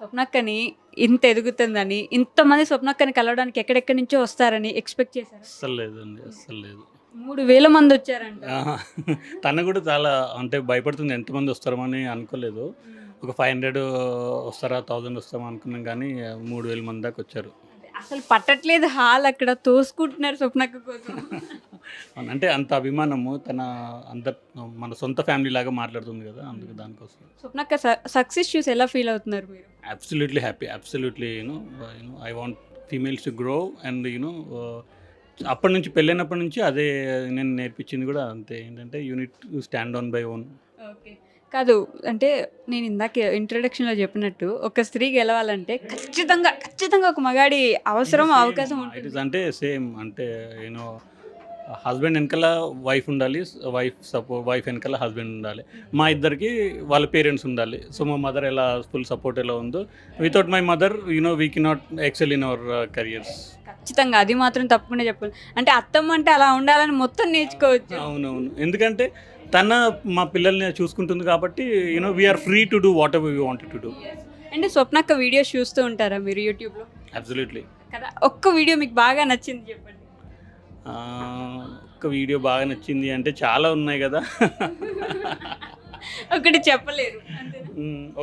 స్వప్నక్కని ఇంత ఎదుగుతుందని, ఇంతమంది స్వప్నక్కని కలవడానికి ఎక్కడెక్కడి నుంచో వస్తారని ఎక్స్‌పెక్ట్ చేశారా? అస్సలు లేదండి. అస్సలు లేదు. 3000 మందొచ్చారంట. ఆహా! తను కూడా చాలా అంటే భయపడుతుంది. ఎంతమంది వస్తారో అని అనుకోలేదు. ఒక 500 వస్తారా? 1000 వస్తామా అనుకున్నాం కానీ 3000 మంది దాకా వచ్చారు. అసలు పట్టట్లేదు హాల్ అక్కడ తోసుకుంటున్నారు స్వప్నక్క కోసం. అవును. అంటే అంత అభిమానము తన అందరు మన సొంత ఫ్యామిలీ లాగా మాట్లాడుతుంది కదా! అందుకు దానికోసం. స్వప్నక్క సక్సెస్ చూసి ఎలా ఫీల్ అవుతున్నారు మీరు? Absolutely happy. Absolutely I want females to grow and అప్పటి నుంచి పెళ్ళైనప్పటి నుంచి అదే నేను నేర్పించింది కూడా అంతే. ఏంటంటే unit to stand on by own. Okay. కాదు అంటే నేను ఇందాక ఇంట్రొడక్షన్‌లో చెప్పినట్టు ఒక స్త్రీ గెలవాలంటే ఖచ్చితంగా ఒక మగాడి అవసరం, అవకాశం ఇట్ ఉంటుంది. ఈస్ అంటే సేమ్ అంటే హస్బెండ్ వెనకాల వైఫ్ ఉండాలి. వైఫ్ వెనకాల హస్బెండ్ ఉండాలి. మా ఇద్దరికి వాళ్ళ పేరెంట్స్ ఉండాలి. సో మా మదర్ ఎలా ఫుల్ సపోర్ట్ ఎలా ఉందో without my mother we cannot excel in our careers. ఖచ్చితంగా అది మాత్రం తప్పకుండా చెప్పాలి. అంటే అత్తమ్మ అంటే అలా ఉండాలని మొత్తం నేర్చుకోవచ్చు. అవునవును. ఎందుకంటే తన మా పిల్లల్ని చూసుకుంటుంది కాబట్టి we are free to do whatever we wanted to do. అంటే స్వప్నక్క వీడియోస్ చూస్తూ ఉంటారా మీరు యూట్యూబ్‌లో? అబ్సల్యూట్లీ. కదా ఒక్క వీడియో మీకు బాగా నచ్చింది చెప్పండి. ఒక వీడియో బాగా నచ్చింది అంటే చాలా ఉన్నాయి కదా! ఒకటి చెప్పలేరు అంతేనా?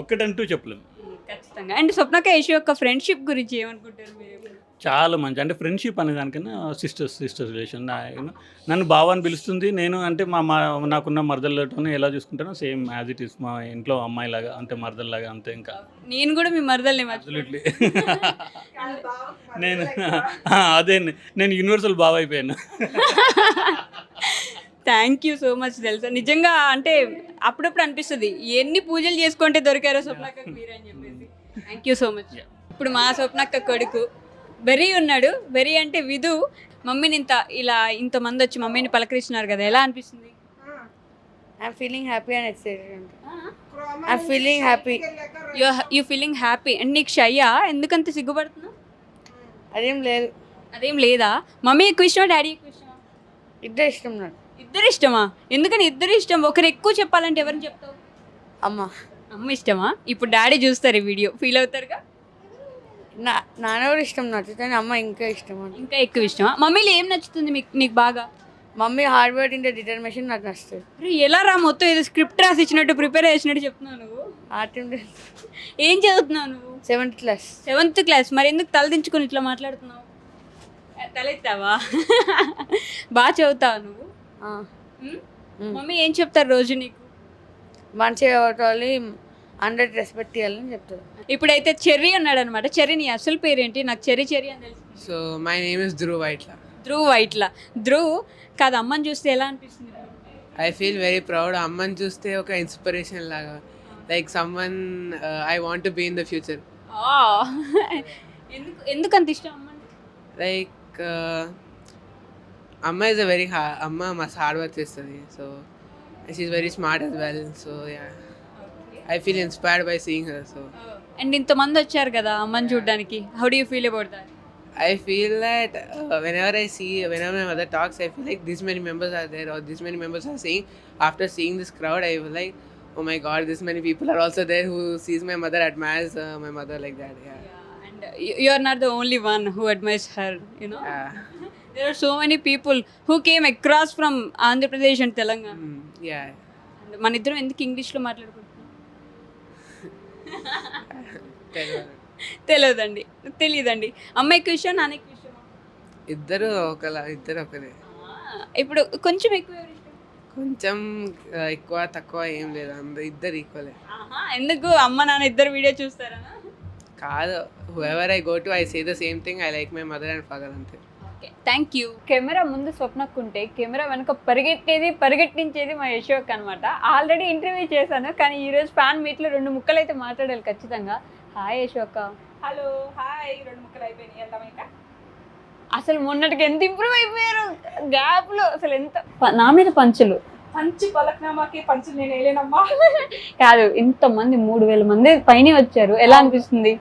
ఒక్కటంటూ చెప్పలేము. ఖచ్చితంగా. అండ్ స్వప్నక్క యశ్ యొక్క ఫ్రెండ్‌షిప్ గురించి ఏమనుకుంటారు మీరు? చాలా మంచి అంటే ఫ్రెండ్షిప్ అనే దానికన్నా సిస్టర్స్ రిలేషన్. నన్ను బావ అని పిలుస్తుంది. నేను అంటే నాకున్న మరదలతోనే ఎలా చూసుకుంటానో సేమ్ యాజ్ ఇట్ ఈస్ మా ఇంట్లో అమ్మాయిలాగా అంటే మరదల్లాగా అంతే ఇంకా. నేను కూడా మీ మరదల్ని అబ్సల్యూట్లీ. నేను అదే నేను యూనివర్సల్ బావ అయిపోయాను. థ్యాంక్ యూ సో మచ్ తెలుసా నిజంగా అంటే అప్పుడప్పుడు అనిపిస్తుంది ఎన్ని పూజలు చేసుకుంటే దొరికారో స్వప్నక్కకు మీరు అని చెప్పేసి. Thank you so much. ఇప్పుడు మా స్వప్నక్క కొడుకు బెర్రీ ఉన్నాడు. బెర్రీ అంటే విధు. మమ్మీని ఇంతమంది వచ్చి మమ్మీని పలకరిస్తున్నారు కదా, ఎలా అనిపిస్తుంది? I'm feeling happy and excited. I'm feeling happy. You feeling happy. And నీకు షయ్యా? ఎందుకంత సిగ్గుపడుతున్నావు? అదేం లేదు, అదేం లేదా? మమ్మీ ఎక్కువ ఇష్టమా, డాడీ ఎక్కువ ఇష్టమా? ఇద్దరు ఇష్టం నాకు. ఇద్దరు ఇష్టమా? ఎందుకని ఇద్దరు ఇష్టం? ఒకరు ఎక్కువ చెప్పాలంటే ఎవరిని చెప్తావు? అమ్మ అమ్మ ఇష్టమా? ఇప్పుడు డాడీ చూస్తారు ఈ వీడియో, ఫీల్ అవుతారుగా? నాన్న కూడా ఇష్టం నచ్చుతుంది, అమ్మ ఇంకా ఇష్టం అని. ఇంకా ఎక్కువ ఇష్టమా? మమ్మీలో ఏం నచ్చుతుంది నీకు బాగా? మమ్మీ హార్డ్ వర్క్ ఇంటే డిటర్మినేషన్ నాకు నచ్చుతుంది. అరే ఎలా రా మొత్తం ఏదో స్క్రిప్ట్ రాసి ఇచ్చినట్టు ప్రిపేర్ చేసినట్టు చెప్తున్నావు నువ్వు. ఆర్ట్ ఏం చదువుతున్నావు నువ్వు? 7th class. 7th class. మరి ఎందుకు తలదించుకొని ఇట్లా మాట్లాడుతున్నావు? తలెత్తావా? బాగా చదువుతావా నువ్వు? మమ్మీ ఏం చెప్తారు రోజు నీకు? మంచిగా చదవాలి, అందరికి రెస్పెక్ట్ ఇవ్వాలని చెప్తారు. ఇప్పుడైతే చెర్రీ ఉన్నాడు అనమాట. చెర్రీ నీ అసలు పేరేంటి? నాకు చెర్రీ అని తెలుసు. So my name is Dhruv Vaitla. Dhruv Vaitla. Dhruv కాదు, అమ్మని చూస్తే ఎలా అనిపిస్తుంది? I feel very proud. అమ్మని చూస్తే ఒక ఇన్స్పిరేషన్ లాగా, like someone I want to be in the future. ఎందుకు అంత ఇష్టం అమ్మని? లైక్ అమ్మ ఇస్ అ వెరీ అమ్మ మస్త్ హార్డ్ వర్క్ చేస్తుంది. So she is very smart as well. So I feel inspired by seeing her. So and ఇంతమంది వచ్చారు కదా అమ్మని చూడడానికి. How do you feel about that? I feel that whenever my mother talks, I feel like this many members are there or this many members are saying. After seeing this crowd, I feel like, oh my God, this many people are also there who sees my mother, admires my mother like that. Yeah. And you are not the only one who admires her, There are so many people who came across from Andhra Pradesh and Telangana. Yeah. And మన ఇద్దరం ఎందుకు ఇంగ్లీష్లో మాట్లాడుకుంటున్నాం? తెలియదండి. అమ్మ ఎక్కువ ఇష్టం, నాన్న ఎక్కువ ఇష్టమా? ఇద్దరు ఒకరే. ఇప్పుడు కొంచెం ఎక్కువ ఎవరు ఇష్టం? కొంచెం ఎక్కువ తక్కువ ఏం లేదు, ఇద్దరు ఈక్వలే. ఎందుకు అమ్మ నాన్న ఇద్దరు వీడియో చూస్తారా? కాదు, whoever I go to I say the same thing. I like my mother and father అంతే. Okay, thank you. కెమెరా ముందు స్వప్నక్కుంటే కెమెరా వెనక పరిగెట్టించేది మా యశోక్ అనమాట. ఆల్రెడీ ఇంటర్వ్యూ చేశాను, కానీ ఈరోజు ఫ్యాన్ మీట్లో 2 ముక్కలు అయితే మాట్లాడాలి ఖచ్చితంగా. హాయ్ యశోక. Hello, hi. 2 ముక్కలు అయిపోయినాయి, వెళ్దాం. అసలు మొన్నటికి ఎంత ఇంప్రూవ్ అయిపోయారు గ్యాప్లో. అసలు ఎంత నా మీద పంచులు. పంచి పలక్నామాకి పంచులు నేను వేయలేనమ్మా. కాదు, ఇంతమంది 3000 మంది పైన వచ్చారు, ఎలా అనిపిస్తుంది?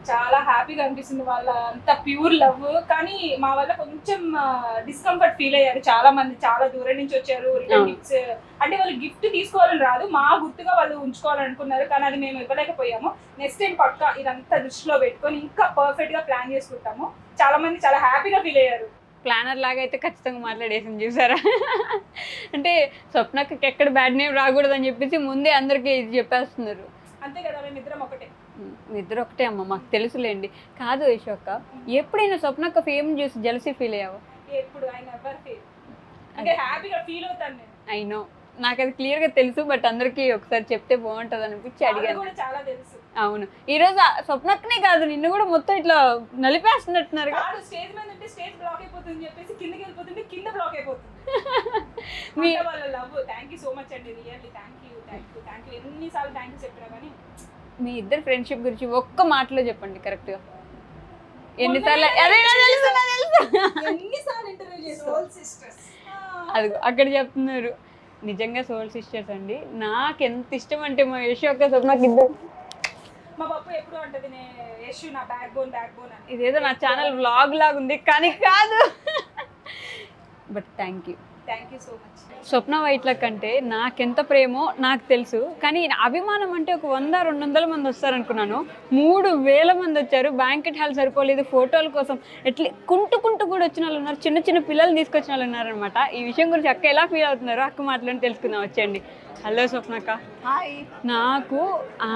చాలా హ్యాపీగా అనిపిస్తుంది వాళ్ళ అంత ప్యూర్ లవ్. కానీ మా వల్ల కొంచెం డిస్కంఫర్ట్ ఫీల్ అయ్యారు చాలా మంది, చాలా దూరం నుంచి వచ్చారు. రిటర్న్ గిఫ్ట్స్ అంటే వాళ్ళు గిఫ్ట్ తీసుకోవాలని రాదు, మా గుర్తుగా వాళ్ళు ఉంచుకోవాలనుకున్నారు, కానీ అది మేము ఇవ్వలేకపోయాము. నెక్స్ట్ టైం పక్కా ఇదంతా దృష్టిలో పెట్టుకొని ఇంకా పర్ఫెక్ట్ గా ప్లాన్ చేసుకుంటాము. చాలా మంది చాలా హ్యాపీగా ఫీల్ అయ్యారు. ప్లానర్ లాగా అయితే ఖచ్చితంగా మాట్లాడేసింది చూసారా. అంటే స్వప్నకి ఎక్కడ బ్యాడ్ నేమ్ రాకూడదని చెప్పేసి ముందే అందరికీ ఇది చెప్పేస్తున్నారు. అంతే కదా, మేము ఇద్దరం ఒకటే. ఇద్దరు ఒకటే అమ్మ, మాకు తెలుసులేండి. కాదు యశోక్క, ఎప్పుడైనా స్వప్నక్క ఫేమ్ చూసి జెలసీ ఫీల్ అయ్యావా? ఎప్పుడు ఆయన ఎవరు ఫీల్ అంటే హ్యాపీగా ఫీల్ అవుతాను నేను. అయినో నాకు అది క్లియర్గా తెలుసు, బట్ అందరికీ ఒకసారి చెప్తే బాగుంటుంది అనిపించి అడిగాను. కూడా చాలా తెలుసు. అవును, ఈరోజు స్వప్నక్కనే కాదు నిన్ను కూడా మొత్తం ఇట్లా నలిపేస్తున్నట్టున్నారు. కాదు, స్టేజ్ మీద ఉంటే స్టేజ్ బ్లాక్ అయిపోతుంది చెప్పేసి కిందకి వెళ్ళిపోతుంటే కింద బ్లాక్ అయిపోతుంది. మీ వాళ్ళ love. Thank you so much అండి, రియల్లీ థ్యాంక్ యూ. ఎన్నిసార్లు థ్యాంక్ యూ చెప్పినా కానీ. మీ ఇద్దరు ఫ్రెండ్షిప్ గురించి ఒక్క మాటలో చెప్పండి కరెక్ట్గా. ఎన్నిసార్లు అదే తెలుసు ఎన్నిసార్లు ఇంటర్వ్యూ చేస్తాం. అది అక్కడ చెప్తున్నారు. నిజంగా సోల్ సిస్టర్స్ అండి. నాకు ఎంత ఇష్టం అంటే మా యశోక్క స్వప్నకి ఇద్దరు. మా పప్పు ఎప్పుడు అంటది యశు నా బ్యాక్ బోన్ అని. ఇదేదో నా ఛానల్ వ్లాగ్ లాగా ఉంది కానీ కాదు. But thank you so much. Swapna Vytla కంటే నాకెంత ప్రేమో నాకు తెలుసు, కానీ అభిమానం అంటే ఒక 100-200 మంది వస్తారనుకున్నాను. 3000 మంది వచ్చారు. బ్యాంకెట్ హాల్ సరిపోలేదు, ఫోటోల కోసం ఎట్లా కుంటూ కూడా వచ్చిన వాళ్ళు ఉన్నారు. చిన్న చిన్న పిల్లలు తీసుకొచ్చిన వాళ్ళు ఉన్నారనమాట. ఈ విషయం గురించి అక్క ఎలా ఫీల్ అవుతున్నారో అక్క మాటలని తెలుసుకుందాం వచ్చేయండి. హలో స్వప్నక్క. హాయ్. నాకు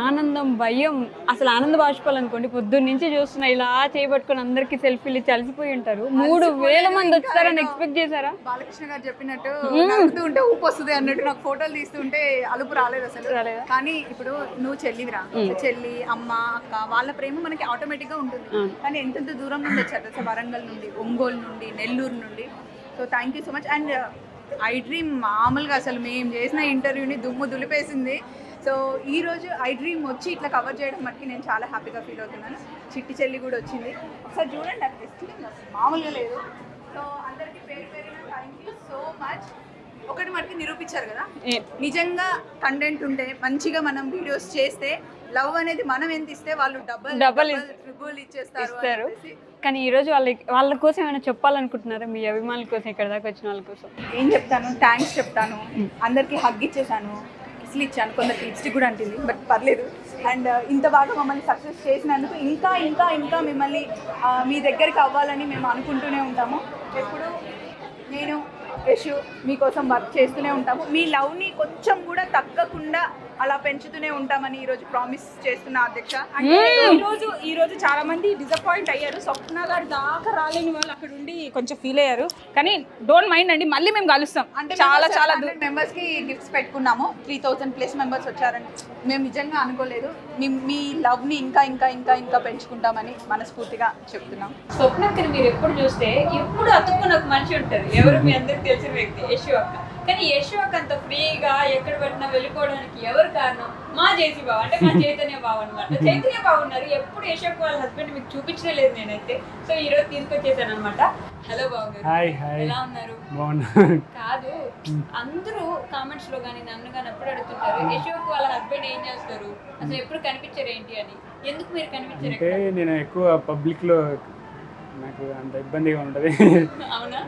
ఆనందం, భయం, అసలు ఆనంద బాష్పాలు అనుకోండి. పొద్దున్న నుంచి చూస్తున్నా ఇలా చేయబట్టుకొని అందరికీ సెల్ఫీలు ఇచ్చి అలసిపోయి ఉంటారు. 3000 మంది వచ్చారని ఎక్స్పెక్ట్ చేశారా? బాలకృష్ణ గారు చెప్పినట్టు నవ్వుతూ ఉంటే ఊపు వస్తుంది అన్నట్టు నాకు ఫోటోలు తీస్తుంటే అలుపు రాలేదు అసలు. కానీ ఇప్పుడు నువ్వు చెల్లివిరా, చెల్లి, అమ్మ, అక్క, వాళ్ళ ప్రేమ మనకి ఆటోమేటిక్ గా ఉంటుంది. కానీ ఎంతెంత దూరం నుండి వచ్చారు అసలు, వరంగల్ నుండి, ఒంగోలు నుండి, నెల్లూరు నుండి. So thank you so much. And I dream మామూలుగా అసలు మేము చేసిన ఇంటర్వ్యూని దుమ్ము దులిపేసింది. సో ఈరోజు ఐ డ్రీమ్ వచ్చి ఇట్లా కవర్ చేయడం మటుకి నేను చాలా హ్యాపీగా ఫీల్ అవుతున్నాను. చిట్టి చెల్లి కూడా వచ్చింది, ఒకసారి చూడండి. అది అసలు మామూలుగా లేదు. సో అందరికీ పేరు థ్యాంక్ యూ సో మచ్. ఒకటి మటుకు నిరూపించారు కదా, నిజంగా కంటెంట్ ఉంటే మంచిగా మనం వీడియోస్ చేస్తే లవ్ అనేది మనం ఎంత ఇస్తే వాళ్ళు డబల్ ట్రిపుల్ ఇచ్చేస్తారు. కానీ ఈరోజు వాళ్ళ కోసం ఏమైనా చెప్పాలనుకుంటున్నారా? మీ అభిమానుల కోసం, ఇక్కడ దాకా వచ్చిన వాళ్ళ కోసం ఏం చెప్తాను? థ్యాంక్స్ చెప్తాను. అందరికీ హగ్ ఇచ్చేసాను, కిస్లు ఇచ్చాను, కొందరికి లిప్స్టిక్ కూడా అంటుంది, బట్ పర్లేదు. అండ్ ఇంత బాగా మమ్మల్ని సక్సెస్ చేసినందుకు ఇంకా ఇంకా ఇంకా మిమ్మల్ని మీ దగ్గరికి అవ్వాలని మేము అనుకుంటూనే ఉంటాము. ఎప్పుడు నేను యశు మీకోసం వర్క్ చేస్తూనే ఉంటాము. మీ లవ్ని కొంచెం కూడా తగ్గకుండా అలా పెంచుతూనే ఉంటామని ఈరోజు ప్రామిస్ చేస్తున్నా అధ్యక్ష. ఈ రోజు చాలా మంది డిసప్పాయింట్ అయ్యారు. స్వప్న గారు దాకా రాలేని వాళ్ళు అక్కడ ఉండి కొంచెం ఫీల్ అయ్యారు. కానీ డోంట్ మైండ్ అండి, మళ్ళీ మేము కలుస్తాం. అంటే చాలా మెంబర్స్ కి గిఫ్ట్స్ పెట్టుకున్నాము. 3000+ మెంబర్స్ వచ్చారని మేము నిజంగా అనుకోలేదు. మీ లవ్ ని ఇంకా ఇంకా ఇంకా ఇంకా పెంచుకుంటామని మనస్ఫూర్తిగా చెప్తున్నాం. స్వప్నక్కని మీరు ఎప్పుడు చూస్తే ఎప్పుడు అతుక్కుని ఒక మనిషి ఉంటుంది. ఎవరు మీ అందరికి తెలిసిన వ్యక్తి యశు అక్క. కానీ యశు అక్క అంత ఫ్రీగా ఎక్కడ పట్టినా వెళ్ళిపోవడానికి ఎవరు కారణం? మా జేసీ బావ, అంటే మా చైతన్య బావ అనమాట. చైతన్య బావ ఉన్నారు. ఎప్పుడు యశు అక్క వాళ్ళ హస్బెండ్ మీకు చూపించనే లేదు నేనైతే. సో ఈ రోజు తీసుకొచ్చేసాను అనమాట. హలో బావ గారు, ఎలా ఉన్నారు? కాదు, అందరూ కామెంట్స్ లో కానీ నన్ను కానీ ఎప్పుడు అడుగుతుంటారు యశు అక్క వాళ్ళ హస్బెండ్ ఏం చేస్తారు, అసలు ఎప్పుడు కనిపించారు ఏంటి అని. ఎందుకు మీరు కనిపించారు? అంటే నేను ఎక్కువ పబ్లిక్లో నాకు అంత ఇబ్బందిగా ఉంటుంది. అవునా?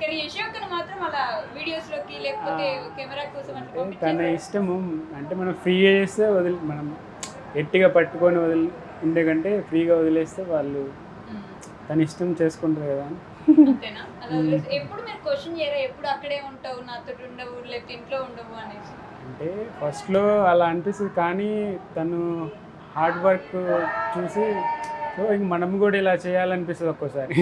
కానీ యశు అక్కను మాత్రం అలా వీడియోస్ లోకి లేకపోతే కెమెరా కోసం అంటే తన ఇష్టము. అంటే మనం ఫ్రీగా చేస్తే మనం గట్టిగా పట్టుకొని ఉండే కంటే ఫ్రీగా వదిలేస్తే వాళ్ళు తన ఇష్టం చేసుకుంటారు కదా. అంతేనా? అలా ఎప్పుడు మీరు క్వశ్చన్ చేయరా ఎప్పుడు అక్కడే ఉంటావు, నాతో ఉండవు, లేకపోతే ఇంట్లో ఉండవు అనేసి? అంటే ఫస్ట్లో అలా అనిపిస్తుంది, కానీ తను హార్డ్ వర్క్ చూసి సో ఇంక మనం కూడా ఇలా చేయాలనిపిస్తుంది ఒక్కోసారి.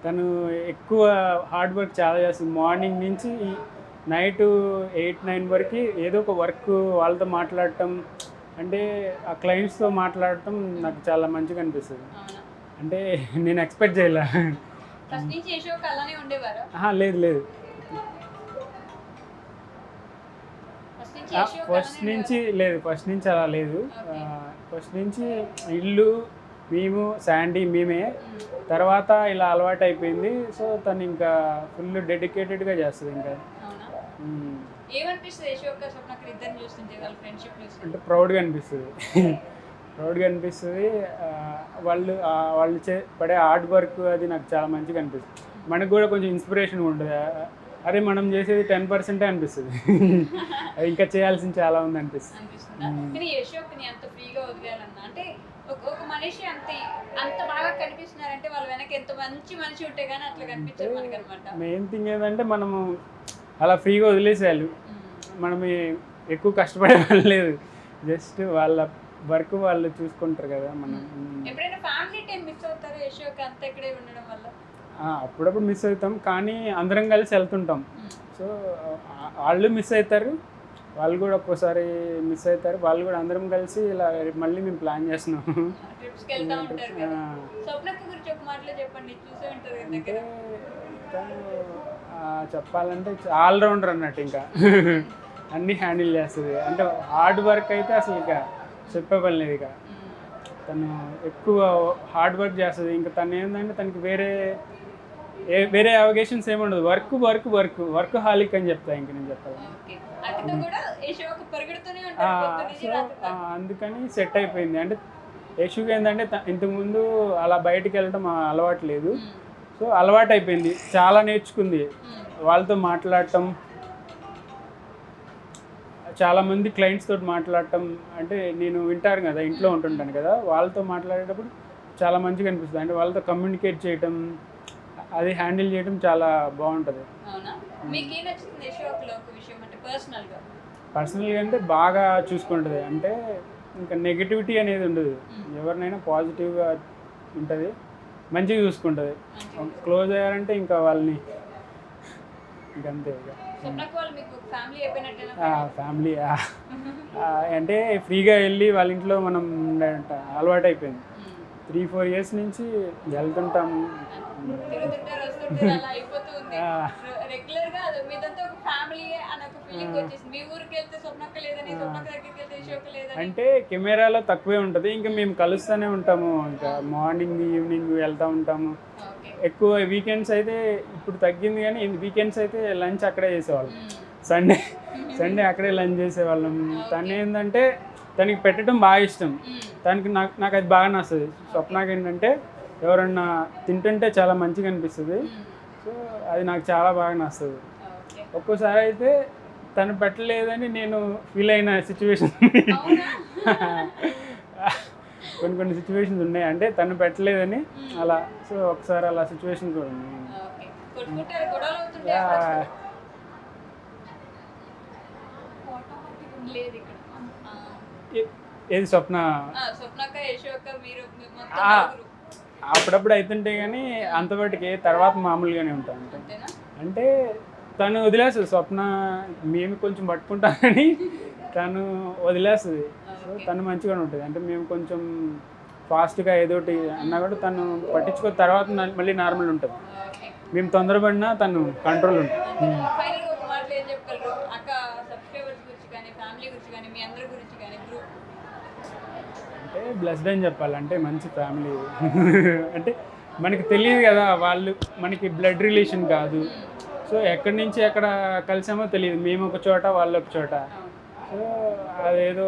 తను ఎక్కువ హార్డ్ వర్క్ చాలా చేస్తుంది. మార్నింగ్ నుంచి నైట్ 8-9 వరకు ఏదో ఒక వర్క్ వాళ్ళతో మాట్లాడటం, అంటే ఆ క్లయింట్స్తో మాట్లాడటం నాకు చాలా మంచిగా అనిపిస్తుంది. అంటే నేను ఎక్స్పెక్ట్ చేయలే. లేదు ఫస్ట్ నుంచి అలా లేదు. ఫస్ట్ నుంచి ఇల్లు మేము, శాండీ మేమే, తర్వాత ఇలా అలవాటు అయిపోయింది. సో తను ఇంకా ఫుల్ డెడికేటెడ్గా చేస్తుంది. ఇంకా అంటే ప్రౌడ్గా అనిపిస్తుంది. వాళ్ళు పడే హార్డ్ వర్క్ అది నాకు చాలా మంచిగా అనిపిస్తుంది. మనకు కూడా కొంచెం ఇన్స్పిరేషన్ ఉంటుంది. అరే మనం చేసేది 10% అనిపిస్తుంది. అది ఇంకా చేయాల్సింది చాలా ఉంది అనిపిస్తుంది. అనిపిస్తుందా? కానీ యశోక్ని అంత ఫ్రీగా వదిలేయాలన్నా అంటే ఒక మనిషి అంత బాగా కనిపిస్తున్నారంటే వాళ్ళ వెనక ఎంత మంచి మనిషి ఉంటే కానీ అట్లా కనిపించదు మనకి అనమాట. మెయిన్ థింగ్ ఏంటంటే మనము అలా ఫ్రీగా వదిలేసేయాలి. మనం ఎక్కువ కష్టపడే వాళ్ళు లేదు, జస్ట్ వాళ్ళ వర్క్ వాళ్ళు చూసుకుంటారు కదా. మనం ఎప్పుడైనా ఫ్యామిలీ టైం మిస్ అవుతారు యశోక్ అంతా ఇక్కడే ఉండడం వల్ల? అప్పుడప్పుడు మిస్ అవుతాం, కానీ అందరం కలిసి వెళ్తుంటాం. సో వాళ్ళు మిస్ అవుతారు, వాళ్ళు కూడా ఒక్కోసారి మిస్ అవుతారు. వాళ్ళు కూడా అందరం కలిసి ఇలా మళ్ళీ మేము ప్లాన్ చేస్తున్నాం. ట్రిప్స్కి వెళ్తా ఉంటారు కదా. స్వప్నక్క గురించి ఒక మాటలో చెప్పండి, చూసే ఉంటారు కదా అంటే దగ్గర. తను చెప్పాలంటే ఆల్రౌండర్ అన్నట్టు, ఇంకా అన్నీ హ్యాండిల్ చేస్తుంది. అంటే హార్డ్ వర్క్ అయితే అసలు ఇక చెప్పే పని లేదు. ఇక తను ఎక్కువ హార్డ్ వర్క్ చేస్తుంది. ఇంకా తను ఏంటంటే తనకి వేరే అవకేషన్స్ ఏమి ఉండదు. వర్క్ హాలిక్ అని చెప్తా. ఇంక నేను చెప్పాలి. ఓకే. అక్కతో కూడా యశోక్ పరిగెడుతూనే ఉంటారు పొద్దు నుంచి సో రాత్రి దాకా. అందుకని సెట్ అయిపోయింది. అంటే యశుకి ఏంటంటే ఇంతకుముందు అలా బయటికి వెళ్ళడం అలవాటు లేదు. సో అలవాటు అయిపోయింది, చాలా నేర్చుకుంది. వాళ్ళతో మాట్లాడటం, చాలామంది క్లయింట్స్ తోటి మాట్లాడటం, అంటే నేను వింటాను కదా, ఇంట్లో ఉంటుంటాను కదా, వాళ్ళతో మాట్లాడేటప్పుడు చాలా మంచిగా అనిపిస్తుంది. అంటే వాళ్ళతో కమ్యూనికేట్ చేయటం, అది హ్యాండిల్ చేయడం చాలా బాగుంటుంది. అవునా? మీకు ఏం నచ్చుతుంది యశోక్లో ఒక విషయం అంటే పర్సనల్గా? పర్సనల్గా అంటే బాగా చూసుకుంటుంది. అంటే ఇంకా నెగిటివిటీ అనేది ఉండదు, ఎవరినైనా పాజిటివ్గా ఉంటుంది, మంచిగా చూసుకుంటుంది. క్లోజ్ అయ్యారంటే ఇంకా వాళ్ళని ఇంకంతే. ఇక స్వప్నక్క వాళ్ళు మీకు ఫ్యామిలీ అయిపోయినట్టేనా? ఫ్యామిలీ అంటే ఫ్రీగా వెళ్ళి వాళ్ళ ఇంట్లో మనం అలవాటు అయిపోయింది. 3-4 years నుంచి వెళ్తుంటాము. తిరుగుతుంటారు వస్తుంటారు అలా అయిపోతుంది రెగ్యులర్ గా. అది మీదంతా ఒక ఫ్యామిలీ అని ఒక ఫీలింగ్ వచ్చేసింది. మీ ఊరికి వెళ్తే స్వప్నక్క లేదని, స్వప్నక్క దగ్గరికి వెళ్తే యశోక్ లేదని. అంటే కెమెరాలో తక్కువే ఉంటుంది, ఇంకా మేము కలుస్తూనే ఉంటాము. ఇంకా మార్నింగ్ ఈవినింగ్ వెళ్తూ ఉంటాము. ఓకే. ఎక్కువ వీకెండ్స్ అయితే ఇప్పుడు తగ్గింది, కానీ వీకెండ్స్ అయితే లంచ్ అక్కడే చేసేవాళ్ళం. సండే అక్కడే లంచ్ చేసేవాళ్ళం. తను ఏంటంటే తనకి పెట్టడం బాగా ఇష్టం. నాకు అది బాగా నచ్చుతుంది. స్వప్నకి ఏంటంటే ఎవరన్నా తింటుంటే చాలా మంచిగా అనిపిస్తుంది. సో అది నాకు చాలా బాగా నచ్చుతుంది. ఒక్కోసారి అయితే తను పెట్టలేదని నేను ఫీల్ అయిన సిచ్యువేషన్ కొన్ని సిచ్యువేషన్స్ ఉన్నాయి. అంటే తను పెట్టలేదని అలా. సో ఒకసారి అలా సిచ్యువేషన్ కూడా ఉంది. ఏది స్వప్నక్క యశోక్ మీరు అప్పుడప్పుడు అవుతుంటే, కానీ అంతవరకు తర్వాత మామూలుగానే ఉంటాం. అంటే తను వదిలేస్తుంది. స్వప్న మేము కొంచెం పట్టుకుంటాం, కానీ తను వదిలేస్తుంది. సో తను మంచిగానే ఉంటుంది. అంటే మేము కొంచెం ఫాస్ట్గా ఏదోటి అన్నా కూడా తను పట్టించుకో, తర్వాత మళ్ళీ నార్మల్ ఉంటుంది. మేము తొందరపడినా తను కంట్రోల్ ఉంటుంది. ఫైనల్గా ఒక మాటలో ఏం చెప్పగలరు అక్క సబ్స్క్రైబర్స్ గురించి కానీ, ఫ్యామిలీ గురించి కానీ, మీ అందరి గురించి కానీ? గ్రూప్ అంటే బ్లెస్డ్ అని చెప్పాలి. అంటే మంచి ఫ్యామిలీ. అంటే మనకి తెలియదు కదా, వాళ్ళు మనకి బ్లడ్ రిలేషన్ కాదు. సో ఎక్కడి నుంచి ఎక్కడ కలిసామో తెలియదు. మేము ఒక చోట, వాళ్ళు ఒక చోట. సో అదేదో